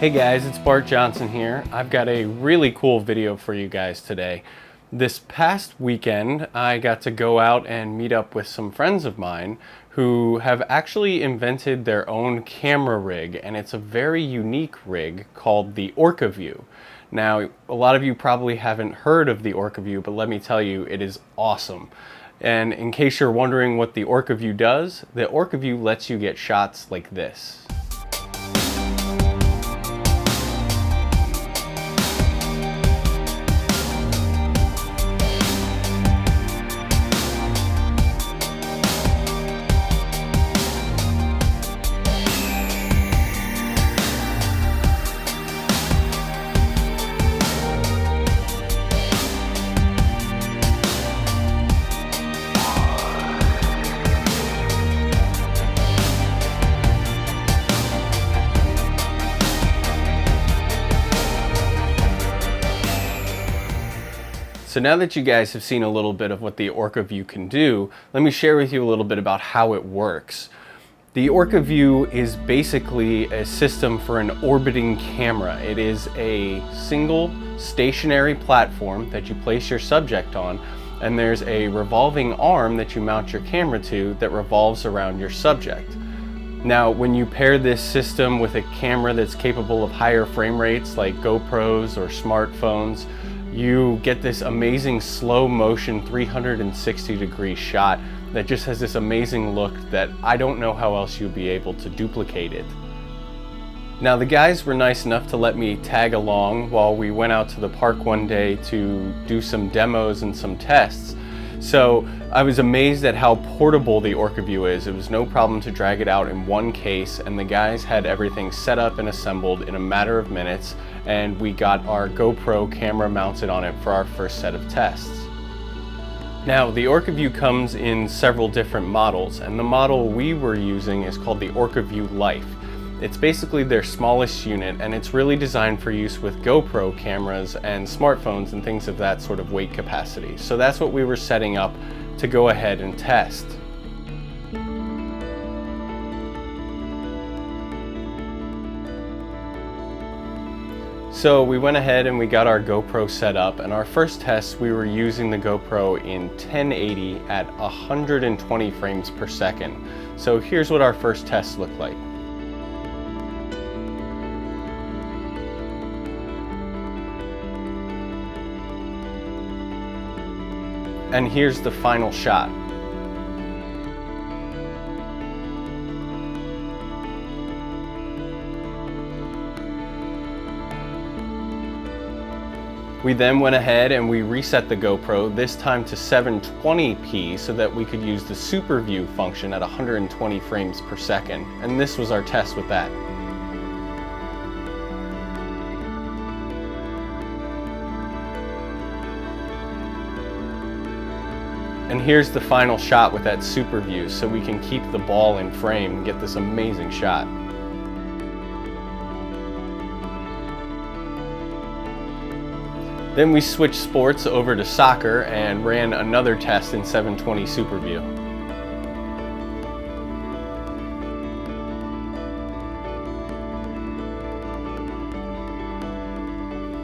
Hey guys, it's Bart Johnson here. I've got a really cool video for you guys today. This past weekend, I got to go out and meet up with some friends of mine who have actually invented their own camera rig, and it's a very unique rig called the OrcaVue. Now, a lot of you probably haven't heard of the OrcaVue, but let me tell you, it is awesome. And in case you're wondering what the OrcaVue does, the OrcaVue lets you get shots like this. So now that you guys have seen a little bit of what the OrcaVue can do, let me share with you a little bit about how it works. The OrcaVue is basically a system for an orbiting camera. It is a single stationary platform that you place your subject on, and there's a revolving arm that you mount your camera to that revolves around your subject. Now, when you pair this system with a camera that's capable of higher frame rates like GoPros or smartphones, you get this amazing slow motion 360 degree shot that just has this amazing look that I don't know how else you'll be able to duplicate it. Now, the guys were nice enough to let me tag along while we went out to the park one day to do some demos and some tests. So I was amazed at how portable the OrcaVue is. It was no problem to drag it out in one case, and the guys had everything set up and assembled in a matter of minutes, and we got our GoPro camera mounted on it for our first set of tests. Now, the OrcaVue comes in several different models, and the model we were using is called the OrcaVue Life. It's basically their smallest unit, and it's really designed for use with GoPro cameras and smartphones and things of that sort of weight capacity. So that's what we were setting up to go ahead and test. So we went ahead and we got our GoPro set up, and our first test we were using the GoPro in 1080 at 120 frames per second. So here's what our first test looked like. And here's the final shot. We then went ahead and we reset the GoPro, this time to 720p, so that we could use the Super View function at 120 frames per second. And this was our test with that. And here's the final shot with that Super View, so we can keep the ball in frame and get this amazing shot. Then we switched sports over to soccer and ran another test in 720 Super View.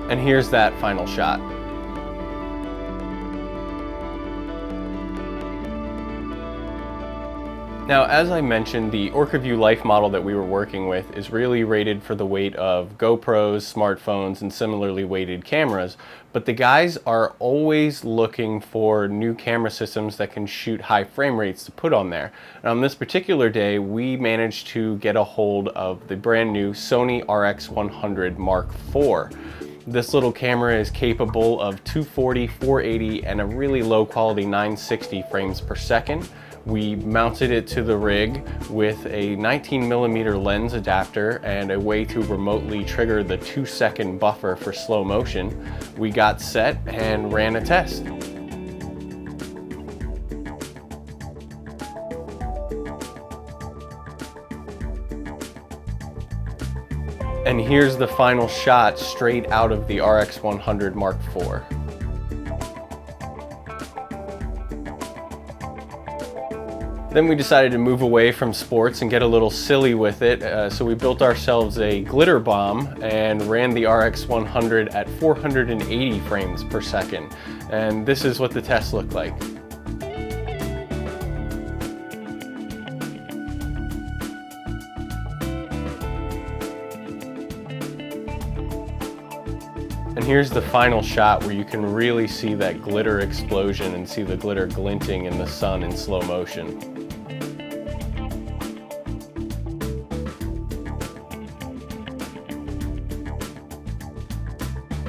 And here's that final shot. Now, as I mentioned, the OrcaVue Life model that we were working with is really rated for the weight of GoPros, smartphones, and similarly weighted cameras, but the guys are always looking for new camera systems that can shoot high frame rates to put on there. And on this particular day, we managed to get a hold of the brand new Sony RX100 Mark IV. This little camera is capable of 240, 480, and a really low quality 960 frames per second. We mounted it to the rig with a 19mm lens adapter and a way to remotely trigger the 2-second buffer for slow motion. We got set and ran a test. And here's the final shot straight out of the RX100 Mark IV. Then we decided to move away from sports and get a little silly with it, so we built ourselves a glitter bomb and ran the RX100 at 480 frames per second. And this is what the test looked like. And here's the final shot where you can really see that glitter explosion and see the glitter glinting in the sun in slow motion.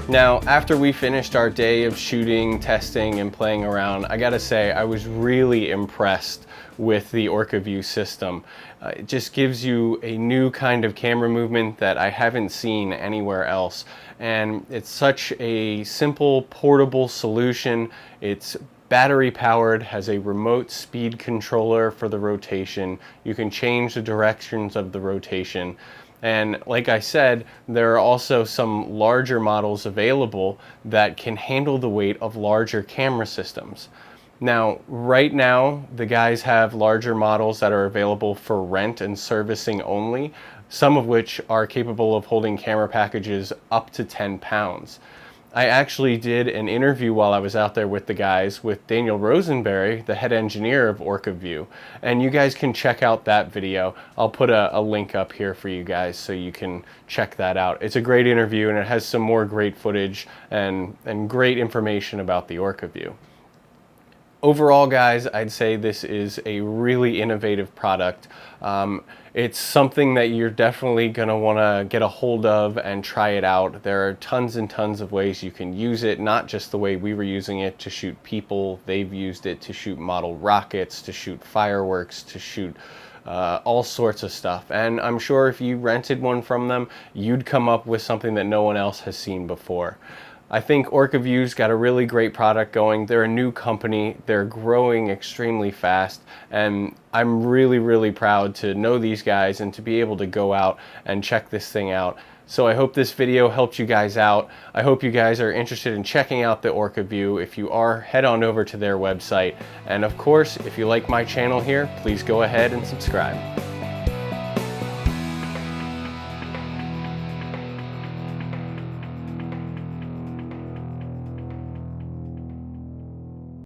Now, after we finished our day of shooting, testing, and playing around, I gotta say, I was really impressed with the OrcaVue system. It just gives you a new kind of camera movement that I haven't seen anywhere else. And it's such a simple, portable solution. It's battery powered, has a remote speed controller for the rotation. You can change the directions of the rotation. And like I said, there are also some larger models available that can handle the weight of larger camera systems. Now, right now, the guys have larger models that are available for rent and servicing only, some of which are capable of holding camera packages up to 10 pounds. I actually did an interview while I was out there with the guys with Daniel Rosenberry, the head engineer of OrcaVue, and you guys can check out that video. I'll put a link up here for you guys so you can check that out. It's a great interview and it has some more great footage and great information about the OrcaVue. Overall, guys, I'd say this is a really innovative product. It's something that you're definitely going to want to get a hold of and try it out. There are tons and tons of ways you can use it, not just the way we were using it to shoot people. They've used it to shoot model rockets, to shoot fireworks, to shoot all sorts of stuff. And I'm sure if you rented one from them, you'd come up with something that no one else has seen before. I think OrcaVue's got a really great product going. They're a new company, they're growing extremely fast, and I'm really, really proud to know these guys and to be able to go out and check this thing out. So I hope this video helped you guys out. I hope you guys are interested in checking out the OrcaVue. If you are, head on over to their website. And of course, if you like my channel here, please go ahead and subscribe.